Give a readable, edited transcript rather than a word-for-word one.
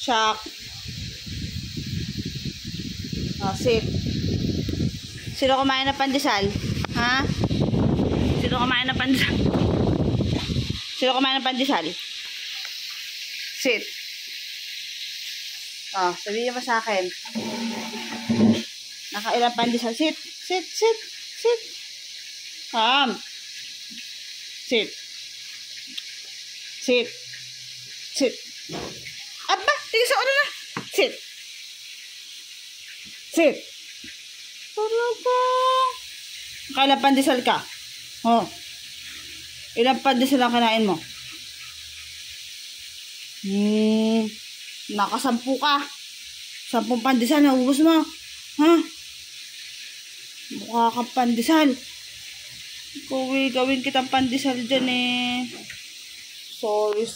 Shock. Oh, sit. Sino kumain na pandesal? Ha? Sino kumain na pandesal? Sino kumain na pandesal? Sit. Oh, sabihin mo sa akin. Nakailang pandesal? Sit. Sit. Sit. Sit. Come. Sit. Sit. Sit. Aba, tingin sa ulo na. Sit. Sit. Talaga. Nakailang pandesal ka? Oh. Ilang pandesal ang kinain mo? Nakasampu ka. 10 pandesal na ubos mo. Ha? Mukha kang pandesal. Gawin kitang pandesal dyan eh. Sorry.